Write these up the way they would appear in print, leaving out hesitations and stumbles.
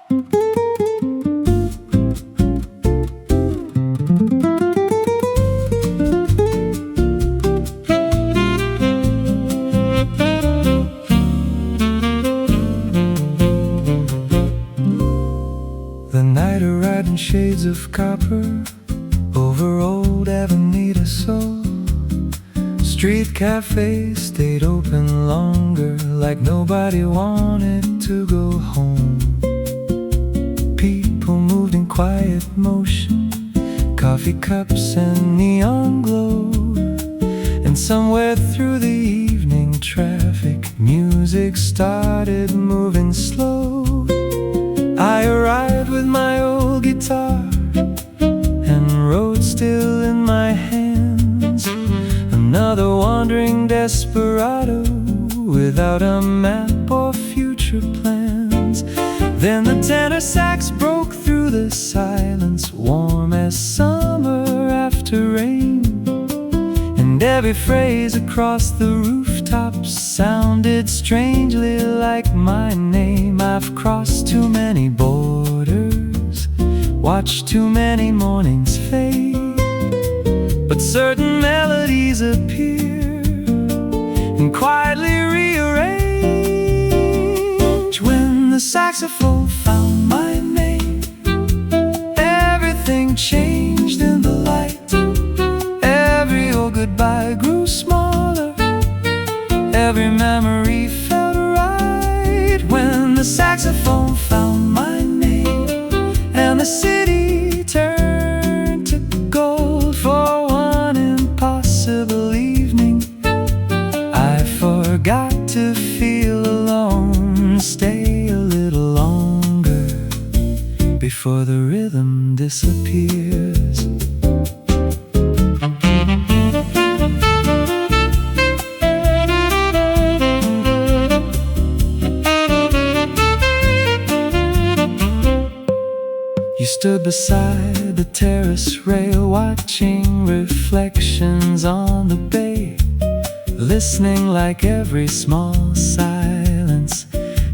The night a riding shades of copper over old Avenida Soul. Street cafes stayed open longer, like nobody wanted to go home. People moved in quiet motion, coffee cups and neon glow. And somewhere through the evening traffic, music started moving slow. I arrived with my old guitar and wrote still in my hands, another wandering desperado without a map or future plans. Then the tenor sax broke through the silence, warm as summer after rain. And every phrase across the rooftops sounded strangely like my name. I've crossed too many borders, watched too many mornings fade, but certain melodies appear and quietly rearrange. When the saxophone found my name, everything changed in the light. Every old goodbye grew smaller, every memory felt right. When the saxophone found my name and the city turned to gold for one impossible evening, I forgot to feel alone. Stay a little longer before the rhythm disappears. You stood beside the terrace rail, watching reflections on the bay, listening like every small silence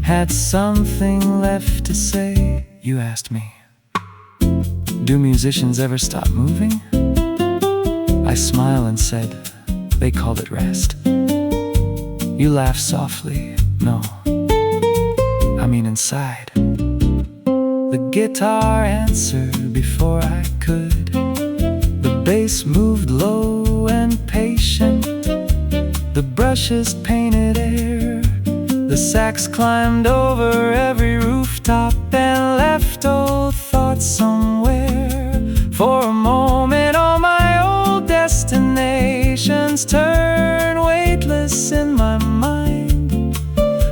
had something left to say. You asked me, do musicians ever stop moving? I smiled and said, they called it rest. You laughed softly, no, I mean inside. The guitar answered before I could. The bass moved low and patient, the brushes painted air. The sax climbed over every rooftop and left old thoughts somewhere. For a moment all my old destinations turned weightless in my mind,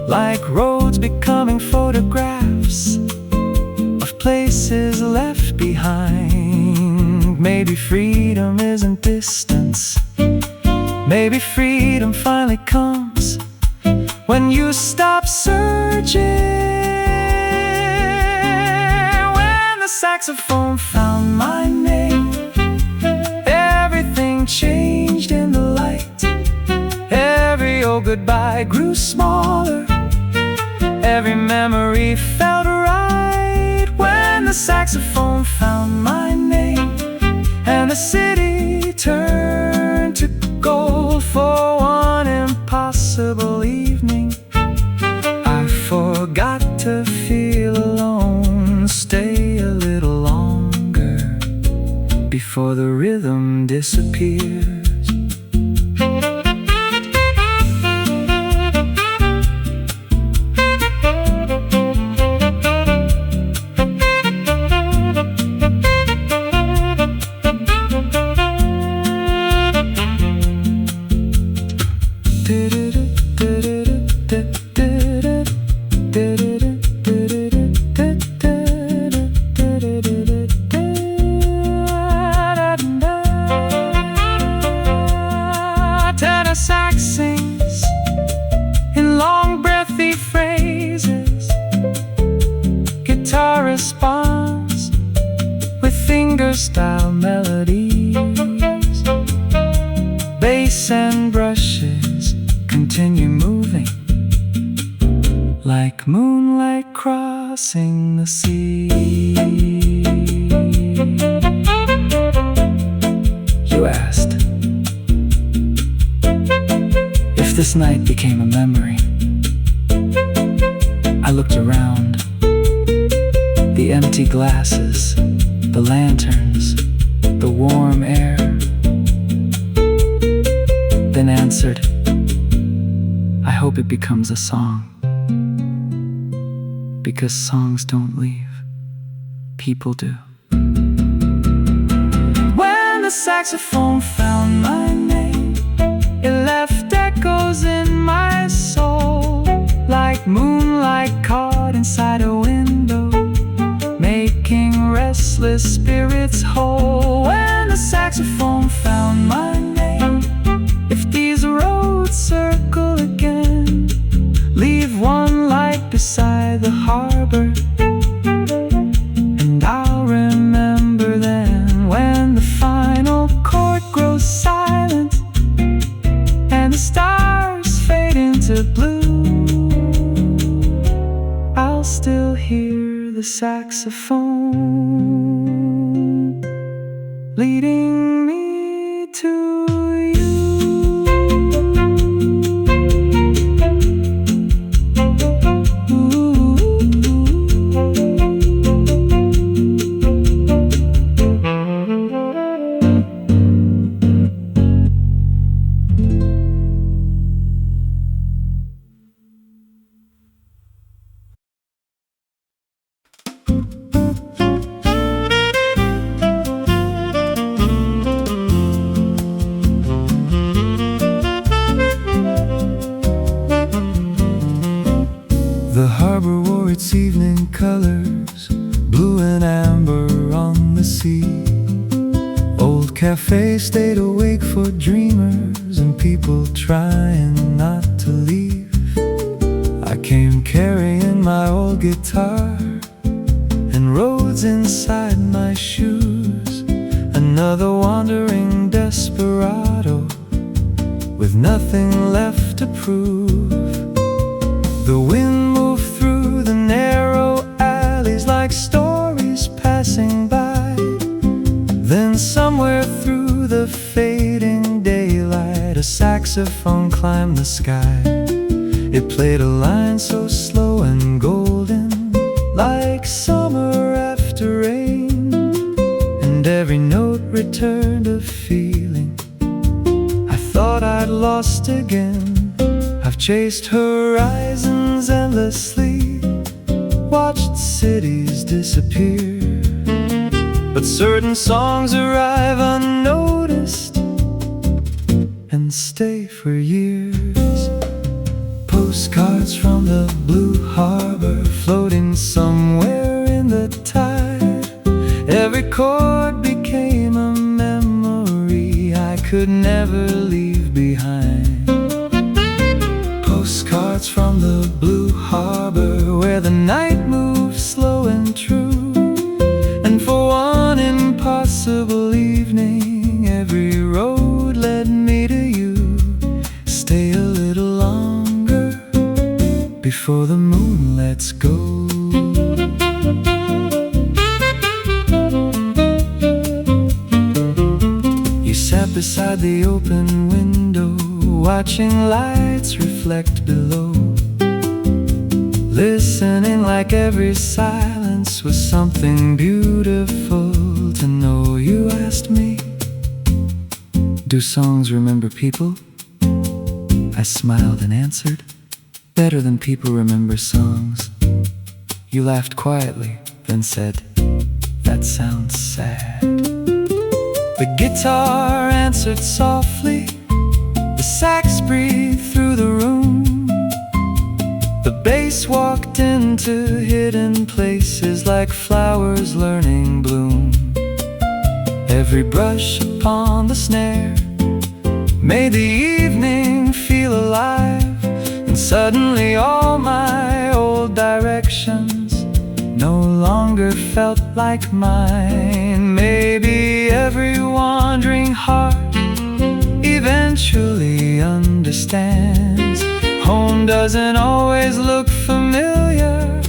like roads becoming photographs of places left behind. Maybe freedom isn't distance, maybe freedom finally comes when you stop searching. When the saxophone found my name, everything changed in the light. Every old goodbye grew smaller, every memory felt right. When the saxophone found my name and the city turned to gold for one impossible evening, I forgot to feel alone. Stay a little longer before the rhythm disappears. Tenor sax sings in long breathy phrases, guitar responds with fingerstyle melodies. Bass and brushes continue moving like moonlight crossing facing the sea. You asked if this night became a memory. I looked around, the empty glasses, the lanterns, the warm air, then answered, I hope it becomes a song. Because songs don't leave, people do. When the saxophone found my name, it left echoes in my soul, like moonlight caught inside a window, making restless spirits whole. When the saxophone found my name, if these roads circle again, leave one light beside the harbor, and I'll remember then. When the final chord grows silent and the stars fade into blue, I'll still hear the saxophone leading me to you. The harbor wore its evening colors, blue and amber on the sea. Old Café stayed awake for dreamers and people trying not to leave. I came carrying my old guitar and roads inside my shoes, another wandering desperado with nothing left to prove. The wind moved through the narrow alleys like stories passing by. Then somewhere through the fading daylight, a saxophone climbed the sky. It played a line so slow and golden, like summer after rain, and every note returned a feeling I thought I'd lost again. I've chased horizons endlessly, watched cities disappear, but certain songs arrive unnoticed and stay for years. Postcards from the blue harbor, floating somewhere in the tide. Every chord became a memory I could never leave behind. Postcards from the blue harbor, where the night moves slow and true, and for one impossible evening, every road led me to you. Stay a little longer before the moon lets go. You sat beside the open window, watching lights reflect below, listening like every silence was something beautiful to know. You asked me, do songs remember people? I smiled and answered, better than people remember songs. You laughed quietly, then said, that sounds sad. The guitar answered softly, the sax breathed through the room, the bass walked into hidden places like flowers learning bloom. Every brush upon the snare made the evening feel alive, and suddenly all my old directions no longer felt like mine. Maybe every wandering heart eventually understands. Home doesn't always look familiar.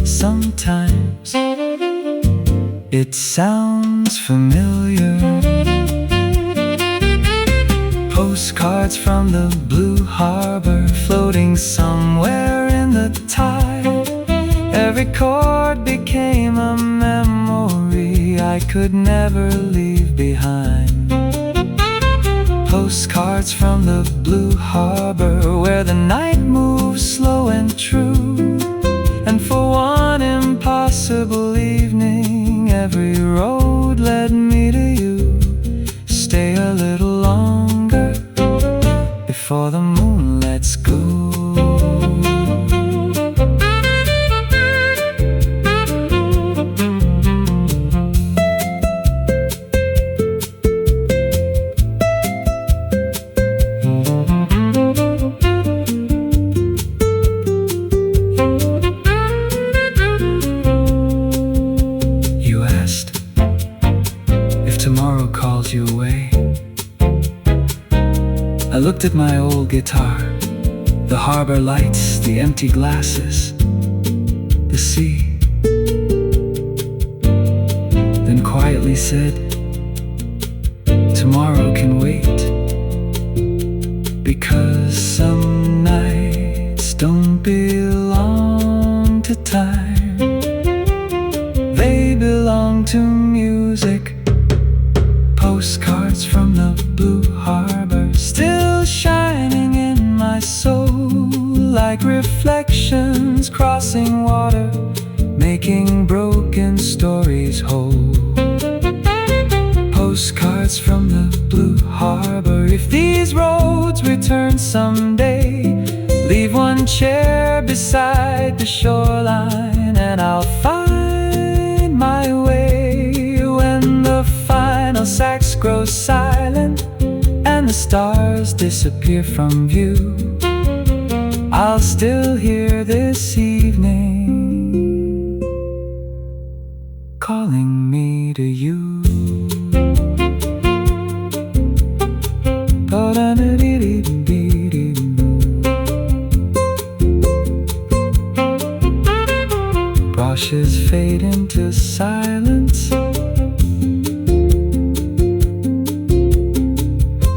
Sometimes It sounds familiar. Postcards from the blue harbor, floating somewhere in the tide. Every chord became a memory I could never leave behind. Postcards from the blue harbor, where the night moves slow and true. And for one impossible evening, every road led me to you. Stay a little longer before the moon lets go. You away. I looked at my old guitar, the harbor lights, the empty glasses, the sea. Then quietly said, tomorrow can wait, because some nights don't belong to time. They belong to music. Postcards from the blue harbor, still shining in my soul, like reflections crossing water, making broken stories whole. Postcards from the blue harbor. If these roads return someday, leave one chair beside the shoreline, and I'll find my way when the final sax grows silent and the stars disappear from view. I'll still hear this evening calling me to you. Brushes fade into silence.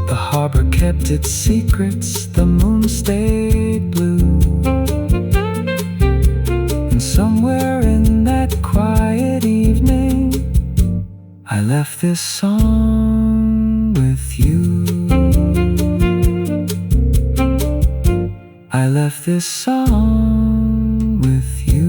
The harbor kept its secrets, the moon stayed blue. And somewhere in that quiet evening, I left this song with you. I left this song with you.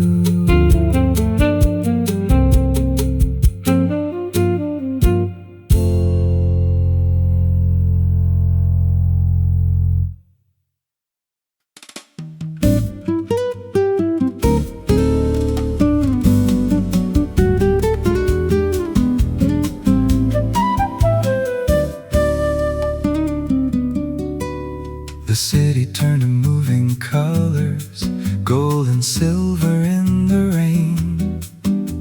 The city turned to moving colors, gold and silver in the rain.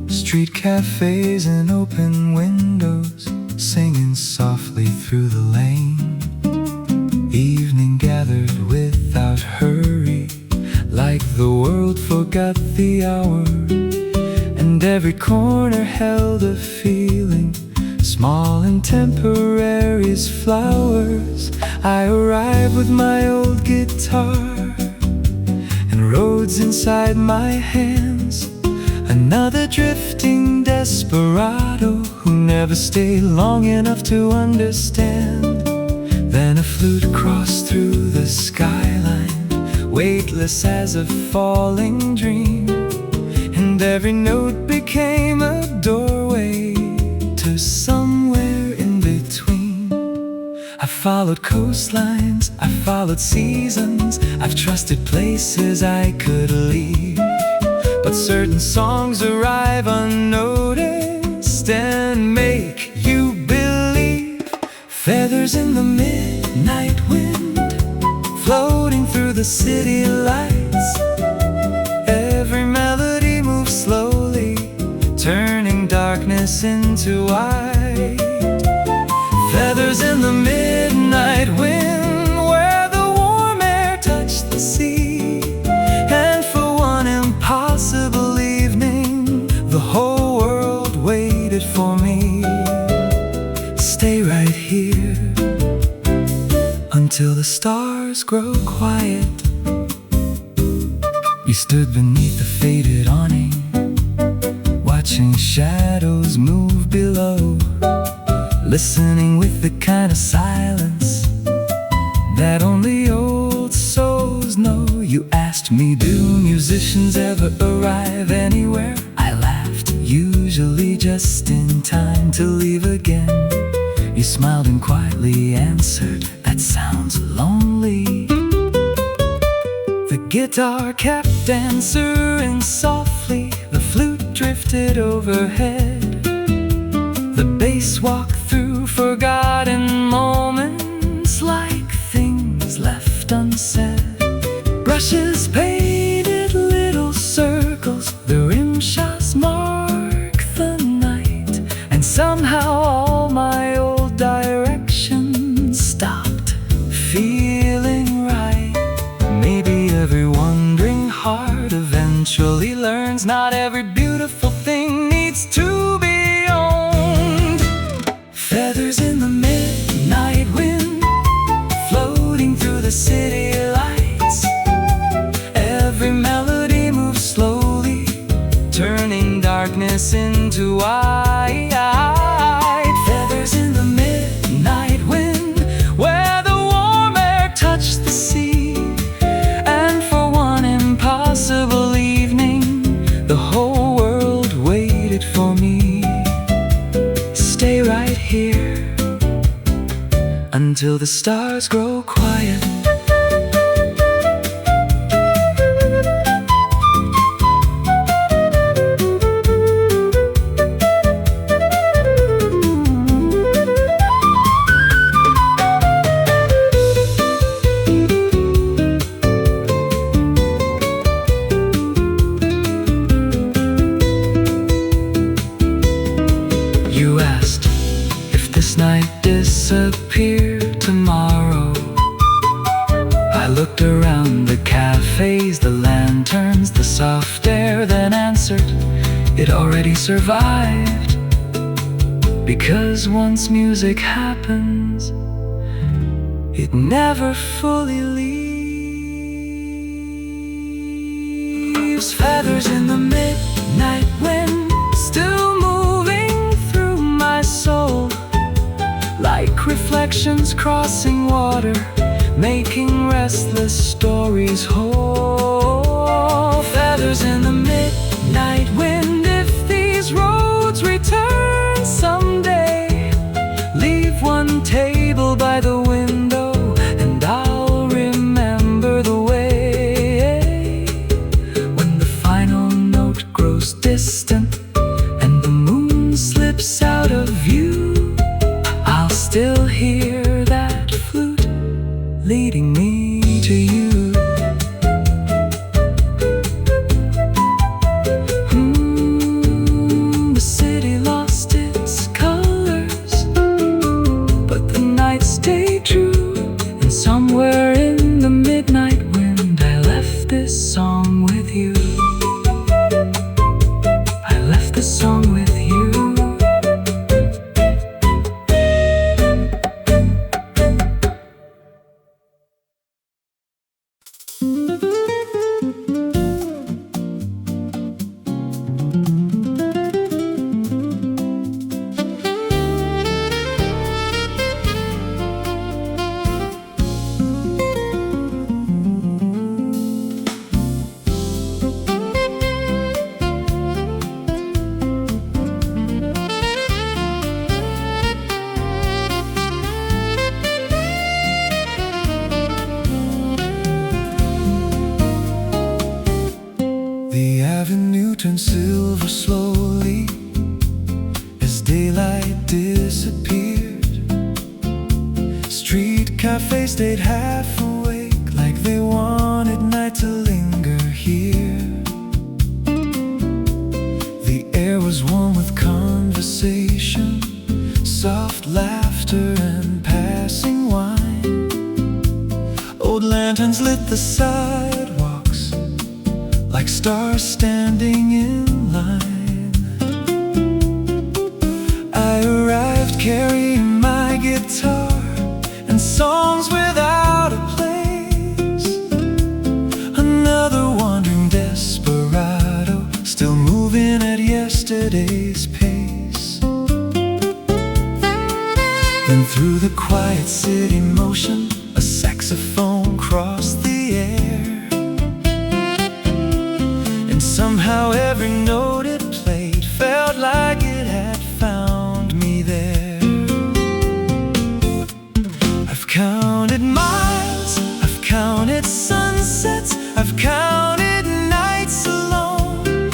Street cafes and open windows, singing softly through the lane. Evening gathered without hurry, like the world forgot the hour. And every corner held a feeling, small and temporary as flowers. I arrived with my old guitar and roads inside my hands. Another drifting desperado who never stayed long enough to understand. Then a flute crossed through the skyline, weightless as a falling dream. And every note became a doorway to somewhere in between. I followed coastlines, I followed seasons, I've trusted places I could leave. But certain songs arrive unnoticed and make you believe. Feathers in the midnight wind, floating through the city lights. Every melody moves slowly, turning darkness into white. Feathers in the midnight wind, where the warm air touched the sea. And for one impossible evening, the whole world waited until the stars grow quiet. We stood beneath the faded awning, watching shadows move below, listening with the kind of silence that only old souls know. You asked me, do musicians ever arrive anywhere? I laughed, usually just in time to leave again. You smiled and quietly answered, that sounds lonely. The guitar kept answering softly, the flute drifted overhead, the bass walked through forgotten moments like things left unsaid. Brushes painted little circles, the rim shots mark the night, and somehow all my old directions stopped feeling right. Maybe every wandering heart eventually learns not every beautiful thing needs to be owned. Feathers in the midnight wind, floating through the city lights. Every melody moves slowly, turning darkness into white. Feathers in the midnight wind, where the warm air touched the sea. And for one impossible evening, the whole world waited for me. Stay right here until the stars grow quiet. You asked if this night disappeared tomorrow. I looked around the cafes, the lanterns, the soft air, then answered, it already survived. Because once music happens, it never fully leaves. Feathers in the midnight wind, still moving through my soul, like reflections crossing water, making restless stories whole. Feathers in the midnight wind, if these roads return someday, leave one table by the window, and I'll remember the way. When the final note grows distant and the moon slips out of view, I'll still hear that flute leading me to you. The city lost its colors, but the night stayed true. And somewhere in the midnight wind, I left this song with you. I left this song with you. The avenue turned silver slowly as daylight disappeared. Street cafes stayed half awake, like they wanted night to linger here. The air was warm with conversation, soft laughter and passing wine. Old lanterns lit the sidewalks like stars standing in line. I arrived carrying my guitar and songs without yesterday's pace. Then through the quiet city motion, a saxophone crossed the air, and somehow every note it played felt like it had found me there. I've counted miles, I've counted sunsets, I've counted nights alone,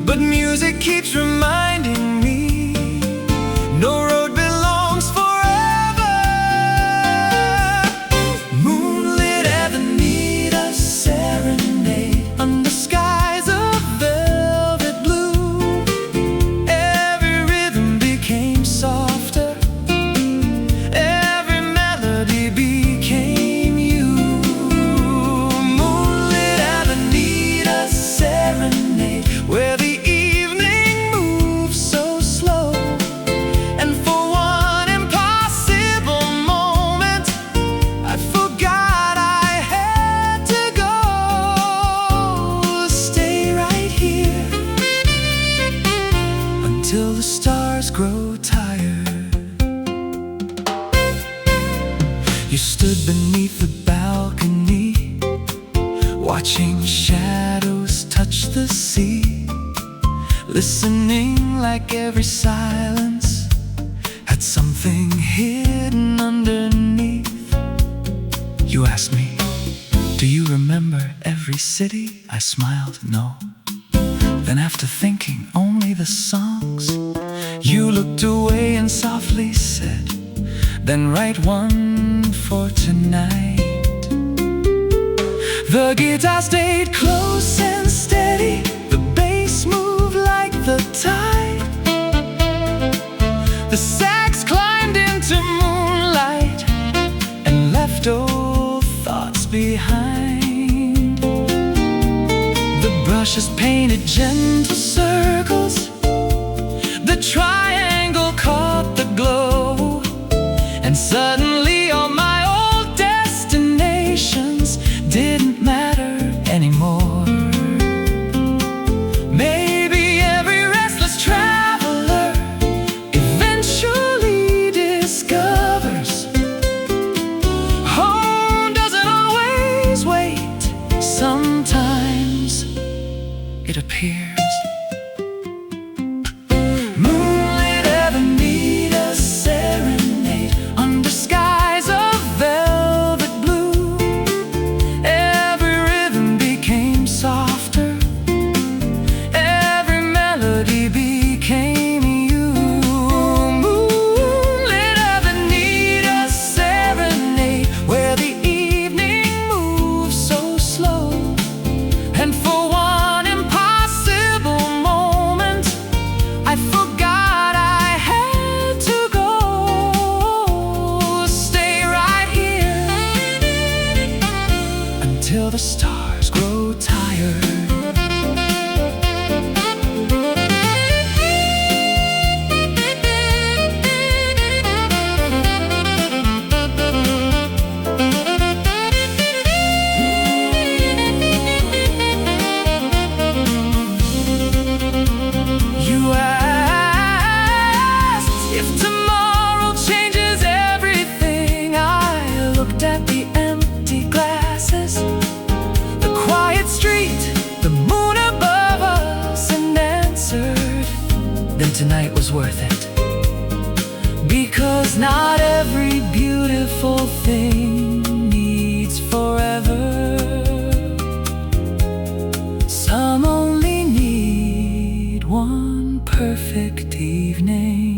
but music keeps reminding me no road belongs forever. Moonlit Avenida serenade under skies of velvet blue. Every rhythm became softer, every melody became you. Moonlit Avenida serenade, where the evening moves so slow, and for one impossible moment I forgot I had to go. Stay right here until the stars grow tired. You stood beneath the balcony, watching shadows touch the sea, listening like every silence had something hidden underneath. You asked me, do you remember every city? I smiled, no. Then after thinking only the songs, you looked away and softly said, then write one for tonight. The guitar stayed close and steady, the bass moved like the tide, the sax climbed into moonlight and left old thoughts behind. The brushes painted gentle circles, the triangle caught the glow, and suddenly all my old destinations didn't matter anymore. Maybe every restless traveler eventually discovers home doesn't always wait, sometimes it appears. Moonlit Avenida serenade under skies of velvet blue. Every rhythm became softer, every melody became you. Moonlit Avenida serenade, where the evening moves so slow, and for one impossible moment I forgot I had to go. Stay right here until the stars grow tired. You asked if tomorrow changes everything. I looked at the empty glasses, the quiet street, the moon above us, and answered, then tonight was worth it. Because not every beautiful thing needs forever. Some only need one perfect evening.